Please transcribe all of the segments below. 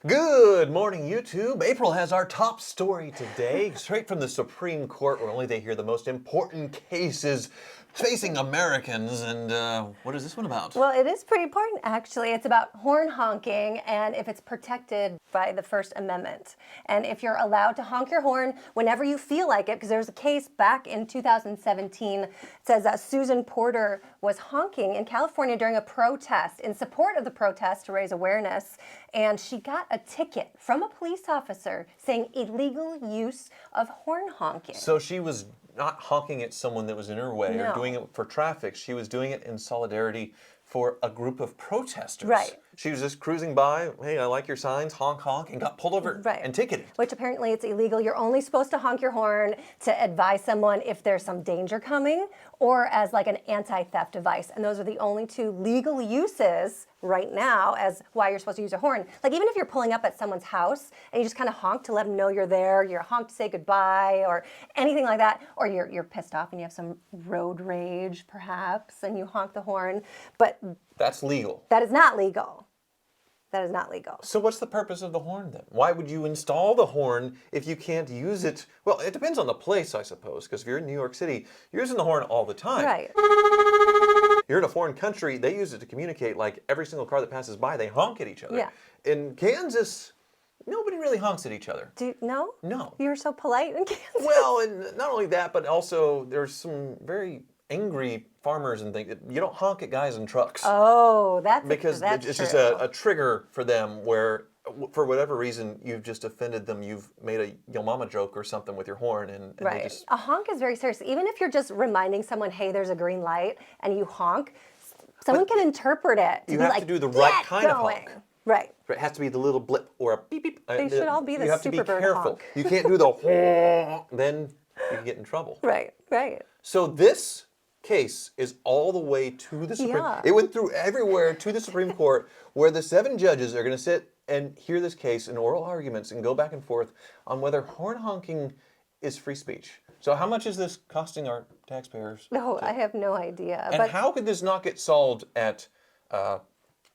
Good morning, YouTube. April has our top story today, straight from the Supreme Court, where only they hear the most important cases facing Americans. And what is this one about? Well, it is pretty important, actually. It's about horn honking and if it's protected by the First Amendment. And if you're allowed to honk your horn whenever you feel like it, because there was a case back in 2017. It says that Susan Porter was honking in California during a protest in support of the protest to raise awareness. And she got a ticket from a police officer saying illegal use of horn honking. So she was not honking at someone that was in her way No. or doing it for traffic. She was doing it in solidarity for a group of protesters. Right. She was just cruising by, hey, I like your signs, honk, honk, and got pulled over and ticketed. Which apparently it's illegal. You're only supposed to honk your horn to advise someone if there's some danger coming or as like an anti-theft device. And those are the only two legal uses right now as why you're supposed to use a horn. Like even if you're pulling up at someone's house and you just kind of honk to let them know you're there, you're honk to say goodbye or anything like that, or you're pissed off and you have some road rage perhaps and you honk the horn. But that's legal. That is not legal. That is not legal. So what's the purpose of the horn then? Why would you install the horn if you can't use it? Well, it depends on the place, I suppose, because if you're in New York City, you're using the horn all the time. Right. You're in a foreign country, they use it to communicate. Like every single car that passes by, they honk at each other. Yeah. In Kansas, nobody really honks at each other. No? No. You're so polite in Kansas. Well, and not only that, but also there's some very angry farmers and things. You don't honk at guys in trucks. Oh, that's because that's it's true. just a trigger for them where, for whatever reason, you've just offended them. You've made a yo mama joke or something with your horn, and right. They just... A honk is very serious. Even if you're just reminding someone, hey, there's a green light, and you honk, someone can interpret it. You have to do the right kind of honk. Right. It has to be the little blip or a beep beep. They should all be the You have to be Superbird careful. honk. You can't do the honk, then you can get in trouble. Right. So this case is all the way to the Supreme Court. It went through everywhere to the Supreme Court, where the 7 judges are going to sit and hear this case in oral arguments and go back and forth on whether horn honking is free speech. So how much is this costing our taxpayers? No, I have no idea. And how could this not get solved at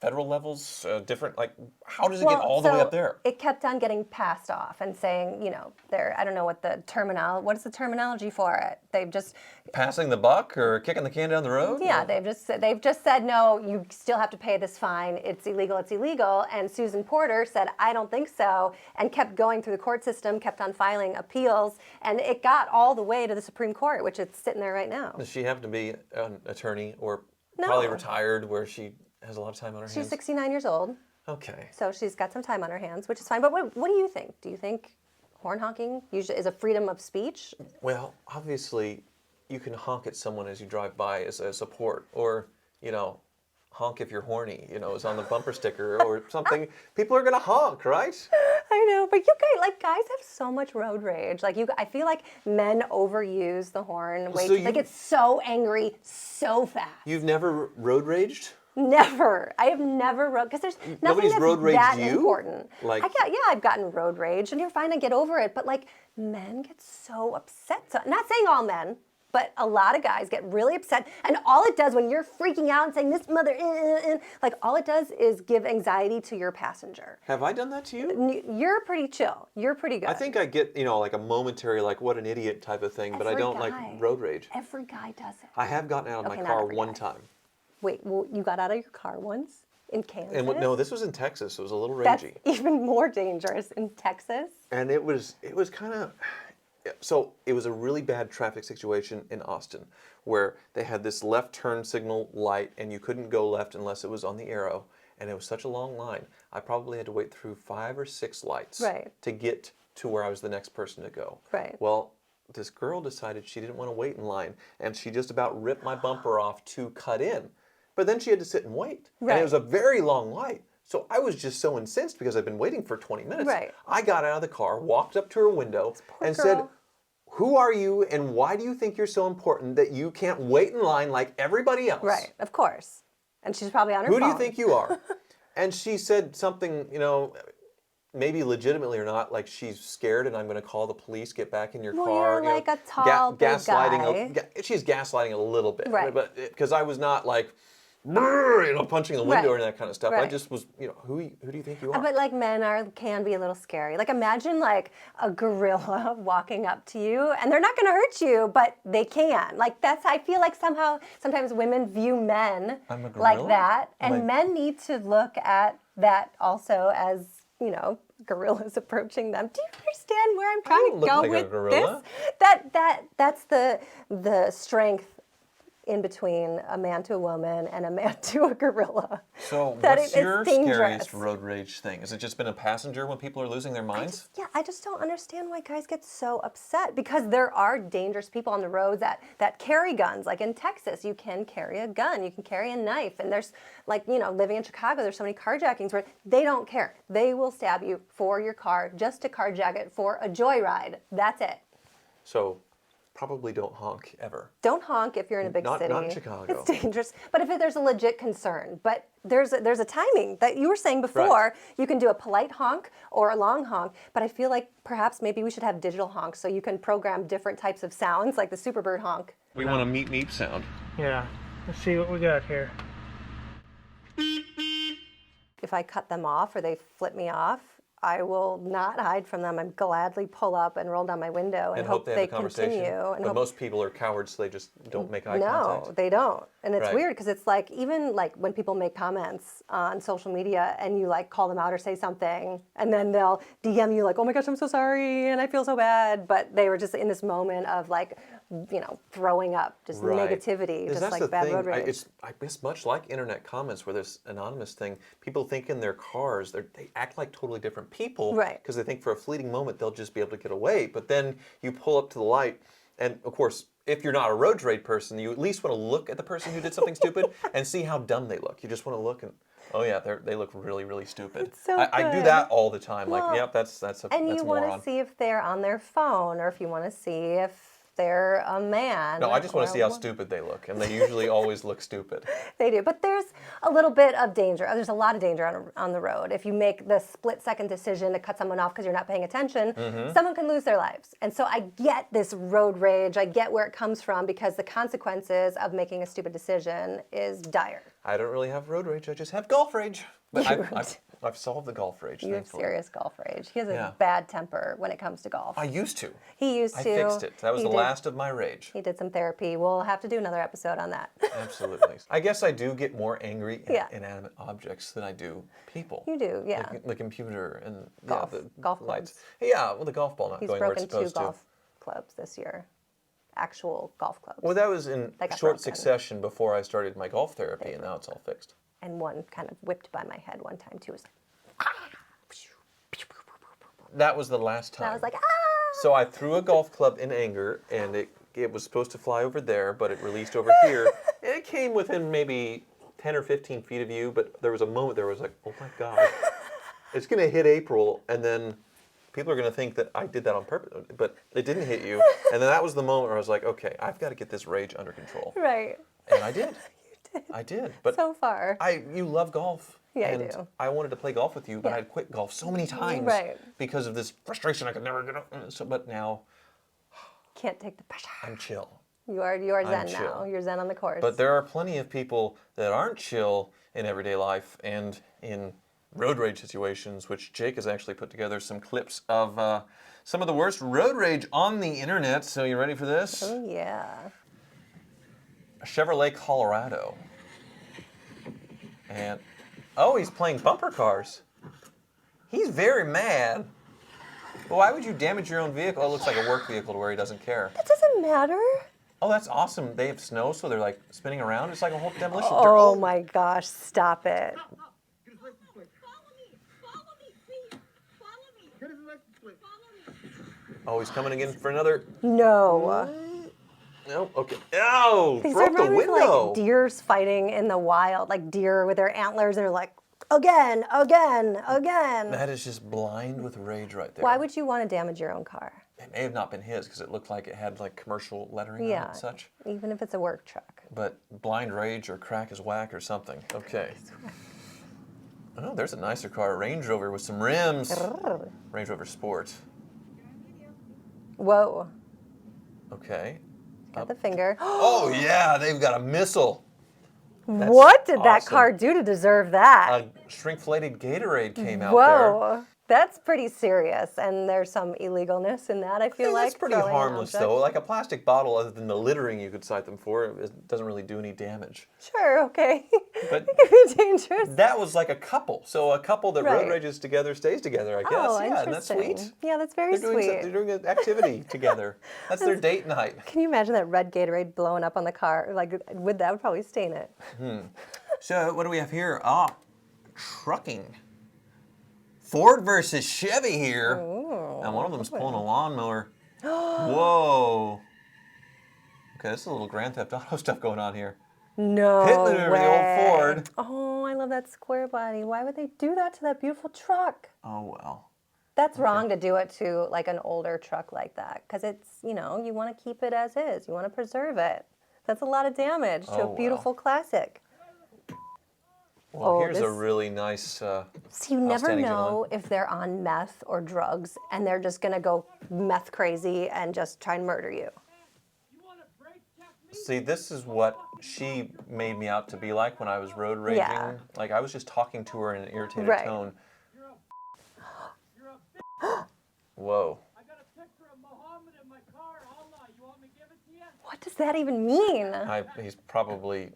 federal levels, different, like, how does it get all the way up there? It kept on getting passed off and saying, you know, I don't know what the terminology for it? They've just... Passing the buck or kicking the can down the road? Yeah, they've just said, no, you still have to pay this fine. It's illegal. And Susan Porter said, I don't think so, and kept going through the court system, kept on filing appeals, and it got all the way to the Supreme Court, which it's sitting there right now. Does she happen to be an attorney or probably retired where she has a lot of time on her hands? She's 69 years old. Okay. So she's got some time on her hands, which is fine. But what do you think? Do you think horn honking usually is a freedom of speech? Well, obviously, you can honk at someone as you drive by as a support, or, you know, honk if you're horny, you know, is on the bumper sticker or something. People are going to honk, right? I know, but guys have so much road rage. I feel like men overuse the horn. They get so angry so fast. You've never road raged? Never. I have never because there's nothing that's road raged that you? important. Like, I've gotten road rage, and you're fine to get over it. But like, men get so upset. So, not saying all men, but a lot of guys get really upset, and all it does when you're freaking out and saying this mother, like all it does is give anxiety to your passenger. Have I done that to you? You're pretty chill. You're pretty good. I think I get, you know, like a momentary, like what an idiot type of thing, but I don't like road rage. Every guy does it. I have gotten out of my car one time. Wait, well, you got out of your car once in Kansas? And no, this was in Texas. It was a little ragey. That's even more dangerous in Texas. And it was kind of, so it was a really bad traffic situation in Austin where they had this left turn signal light and you couldn't go left unless it was on the arrow. And it was such a long line. I probably had to wait through 5 or 6 lights to get to where I was the next person to go. Right. Well, this girl decided she didn't want to wait in line and she just about ripped my bumper off to cut in. But then she had to sit and wait. Right. And it was a very long light. So I was just so incensed because I'd been waiting for 20 minutes. Right. I got out of the car, walked up to her window, and said, who are you and why do you think you're so important that you can't wait in line like everybody else? Right, of course. And she's probably on her phone. Who do you think you are? And she said something, you know, maybe legitimately or not, like she's scared and I'm going to call the police, get back in your car. You're like a tall, big guy. She's gaslighting a little bit. Right. But because I was not like, punching the window Right. and that kind of stuff. I Right. just was, who do you think you are? But like men can be a little scary. Like imagine like a gorilla walking up to you and they're not going to hurt you, but they can. Like I feel like sometimes women view men I'm a like gorilla? that, Am and I- men need to look at that also as, gorillas approaching them. Do you understand where I'm trying to don't look go like a with gorilla. this? That's the strength in between a man to a woman and a man to a gorilla. So That what's it's your dangerous. scariest road rage thing? Has it just been a passenger when people are losing their minds? I just don't understand why guys get so upset, because there are dangerous people on the roads that carry guns. Like in Texas, you can carry a gun, you can carry a knife, and there's living in Chicago, there's so many carjackings where they don't care. They will stab you for your car just to carjack it for a joyride. That's it. So probably don't honk ever. Don't honk if you're in a big city. Not in Chicago. It's dangerous. But if there's a legit concern, but there's a timing that you were saying before. Right. You can do a polite honk or a long honk, but I feel like perhaps maybe we should have digital honks so you can program different types of sounds, like the Superbird honk. We want a meep meep sound. Yeah. Let's see what we got here. If I cut them off or they flip me off, I will not hide from them. I'd gladly pull up and roll down my window and hope they have a conversation. continue. But most people are cowards, so they just don't make eye No, contact. they don't. And it's Right. weird because it's like, even like when people make comments on social media and you like call them out or say something, and then they'll DM you like, oh my gosh, I'm so sorry and I feel so bad. But they were just in this moment of like, throwing up, just Right. negativity, Is just that's like the bad thing. road rage. I guess much like internet comments where there's anonymous thing, people think in their cars they act like totally different people, Right. Because they think for a fleeting moment they'll just be able to get away. But then you pull up to the light, and of course, if you're not a road rage person, you at least want to look at the person who did something stupid and see how dumb they look. You just want to look and, oh yeah, they look really, really stupid. It's so I do good. that all the time. Well, like, yep, that's a and you want moron. to see if they're on their phone, or if you want to see if they're a man. No, I just want to or see how a woman. stupid they look, and they usually always look stupid. They do, but there's a little bit of danger. There's a lot of danger on the road. If you make the split-second decision to cut someone off because you're not paying attention, someone can lose their lives. And so I get this road rage. I get where it comes from, because the consequences of making a stupid decision is dire. I don't really have road rage. I just have golf rage. But I've solved the golf rage. You have thankfully. serious golf rage. He has a Yeah. bad temper when it comes to golf. I used to. He used I to. fixed it. That was He the did- last of my rage. He did some therapy. We'll have to do another episode on that. Absolutely. I guess I do get more angry at Yeah. inanimate objects than I do people. You do, yeah. Like the computer and Golf. the Golf lights. clubs. Yeah, well, the golf ball not He's going where broken it's 2 supposed to. golf clubs this year. Actual golf clubs. Well, that was in They got short broken. succession before I started my golf therapy, and now it's all fixed. And one kind of whipped by my head one time too. It was like, That was the last time. and I was like, ah! So I threw a golf club in anger, and it was supposed to fly over there, but it released over here. It came within maybe 10 or 15 feet of you, but there was a moment there was like, oh my God, it's going to hit April, and then people are going to think that I did that on purpose, but it didn't hit you. And then that was the moment where I was like, okay, I've got to get this rage under control. Right. And I did. I did. But So far. you love golf. Yeah, I and do. I wanted to play golf with you, but Yeah. I'd quit golf so many times Right. because of this frustration I could never get up. So, but now Can't take the pressure. I'm chill. You are zen now. chill. You're zen on the course. But there are plenty of people that aren't chill in everyday life and in road rage situations, which Jake has actually put together some clips of some of the worst road rage on the internet. So you ready for this? Oh yeah. Chevrolet Colorado. And, oh, he's playing bumper cars. He's very mad. Well, why would you damage your own vehicle? Oh, it looks like a work vehicle to where he doesn't care. That doesn't matter. Oh, that's awesome. They have snow, so they're like spinning around. It's like a whole demolition. Oh my gosh, stop it. Follow me, please. Follow me. Get his license plate. Follow me. Oh, he's coming again for another. No. No, okay. Oh, These broke are the reminding me of, window. like deers fighting in the wild, like deer with their antlers, and they're like, again, again, again. That is just blind with rage right there. Why would you want to damage your own car? It may have not been his because it looked like it had like commercial lettering on it Yeah. and such. Even if it's a work truck. But blind rage or crack is whack or something. Okay. Oh, there's a nicer car, a Range Rover with some rims. Range Rover Sport. Whoa. Okay. Got the finger. Oh yeah, they've got a missile. That's What did that awesome. car do to deserve that? A shrinkflated Gatorade came out there. Whoa, that's pretty serious, and there's some illegalness in that. I feel like That's pretty throwing an harmless, object. though. Like a plastic bottle, other than the littering you could cite them for, it doesn't really do any damage. Sure, okay. But it could be dangerous. that was like a couple. So a couple that road Right. rages together stays together, I guess. Oh, Yeah, and that's interesting. sweet. Yeah, that's very They're doing, sweet. they're doing an activity together. That's their date night. Can you imagine that red Gatorade blowing up on the car? Like, that would probably stain it. So what do we have here? Trucking. Ford versus Chevy here. Ooh, And one of them's pulling a lawnmower. Whoa. Okay, this is a little Grand Theft Auto stuff going on here. no Pit maneuver, way. the old Ford. Oh, I love that square body. Why would they do that to that beautiful truck? Oh, well. That's wrong to do it to like an older truck like that, because it's, you want to keep it as is. You want to preserve it. That's a lot of damage to Oh, a beautiful classic. Well, Oh, here's a this- really nice So you never outstanding know if they're on meth or drugs, and they're just going to go meth crazy and just try and murder you. See, this is what she made me out to be like when I was road raging. Yeah. Like, I was just talking to her in an irritated Right. tone. Whoa. I got a picture of Muhammad in my car. Allah, you want me to give it to you? What does that even mean? He's probably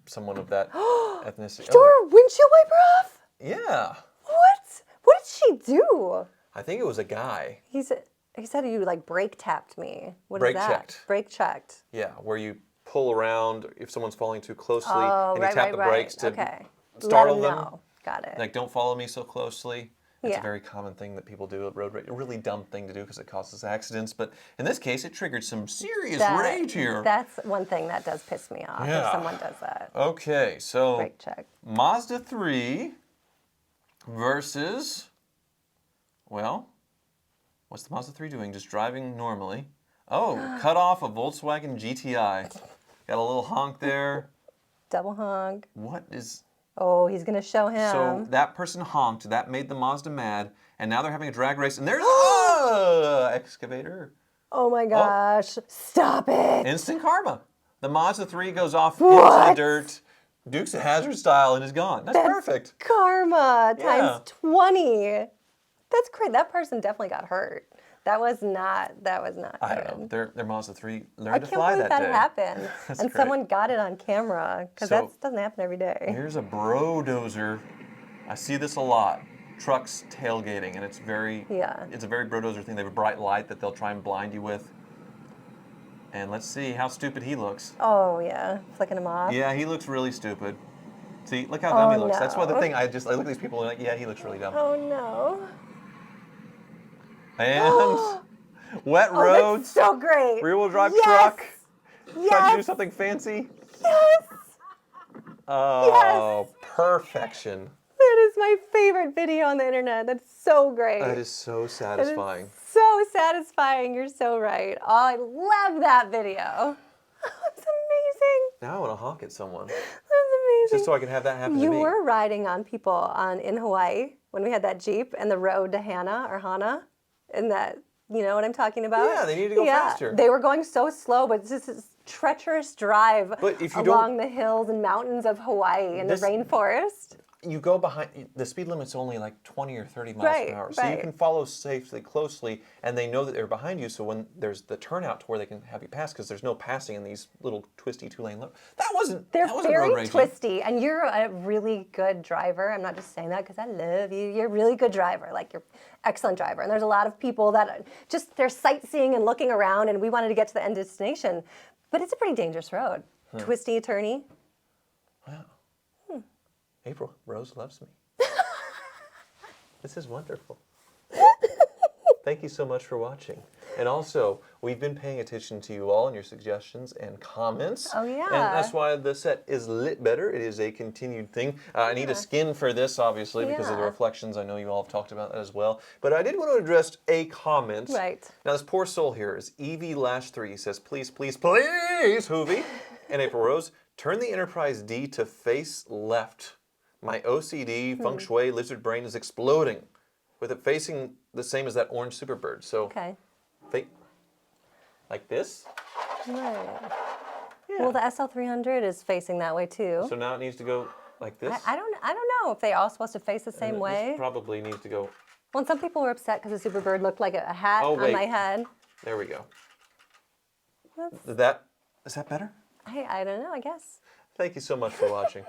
someone of that ethnicity. Tore her windshield wiper off? Yeah. What? What did she do? I think it was a guy. He said you like brake tapped me. What is Brake that? checked. Brake checked. Yeah, where you pull around if someone's falling too closely Oh, and you right, tap right, the right. brakes to Okay. startle Let 'em them. know. Got it. Like, don't follow me so closely. It's Yeah. a very common thing that people do at road rage. A really dumb thing to do because it causes accidents. But in this case, it triggered some serious rage here. That's one thing that does piss me off Yeah. if someone does that. Okay, so Brake check. Mazda 3 versus, well, what's the Mazda 3 doing? Just driving normally. Oh, cut off a Volkswagen GTI. Got a little honk there. Double honk. What is... Oh, he's gonna show him. So that person honked, that made the Mazda mad, and now they're having a drag race, and there's excavator. Oh my gosh! Stop it! Instant karma. The Mazda 3 goes off into the What? dirt, Dukes of Hazzard style, and is gone. That's perfect. Karma Yeah. times 20. That's great. That person definitely got hurt. That was not I good. don't know. Their Mazda 3 I learned to can't fly believe that that day. happened. That's And great. someone got it on camera, because So- that doesn't happen every day. Here's a bro-dozer. I see this a lot. Trucks tailgating, and it's a very bro-dozer thing. They have a bright light that they'll try and blind you with. And let's see how stupid he looks. Oh yeah, flicking him off. Yeah, he looks really stupid. See, look how dumb he Oh, looks. That's why the no. thing, I look at these people and I'm like, yeah, he looks really dumb. Oh no. And wet Oh, roads, that's so great. rear-wheel drive Yes. truck. Trying to do Yes. something fancy. Yes. Oh, perfection. That is my favorite video on the internet. That's so great. That is so That is satisfying. so satisfying. You're so right. Oh, I love that video. That's amazing. Now I want to honk at someone. That's amazing. Just so I can have that happen You to me. were riding on people in Hawaii when we had that Jeep and the road to Hana, and that, you know what I'm talking about? Yeah, they needed to go faster. They were going so slow, but it's just this treacherous drive But if you along the hills and mountains of Hawaii in the This- rainforest. You go behind, the speed limit's only like 20 or 30 miles Right, an hour. So you right. can follow safely, closely, and they know that they're behind you, so when there's the turnout to where they can have you pass, because there's no passing in these little twisty two-lane They're that wasn't road very raging. twisty, and you're a really good driver. I'm not just saying that because I love you. You're a really good driver, like you're an excellent driver. And there's a lot of people that they're sightseeing and looking around, and we wanted to get to the end destination. But it's a pretty dangerous road. Twisty, turny. Wow. April, Rose loves me. This is wonderful. Thank you so much for watching. And also, we've been paying attention to you all and your suggestions and comments. Oh, yeah. And that's why the set is lit better. It is a continued thing. I need a skin for this, obviously, because of the Yeah. reflections. I know you all have talked about that as well. But I did want to address a comment. Right. Now, this poor soul here is EV-3. He says, please, please, please, Hoovie and April Rose, turn the Enterprise D to face left. My OCD, feng shui, lizard brain is exploding with it facing the same as that orange Superbird. So, Okay. like this? Right. Yeah, Well, the SL300 is facing that way too. So now it needs to go like this. I don't know if they all supposed to face the And same way. This probably needs to go. Well, and some people were upset because the Superbird looked like a hat Oh, on wait. my head. There we go. That's, Is that better? I don't know, I guess. Thank you so much for watching.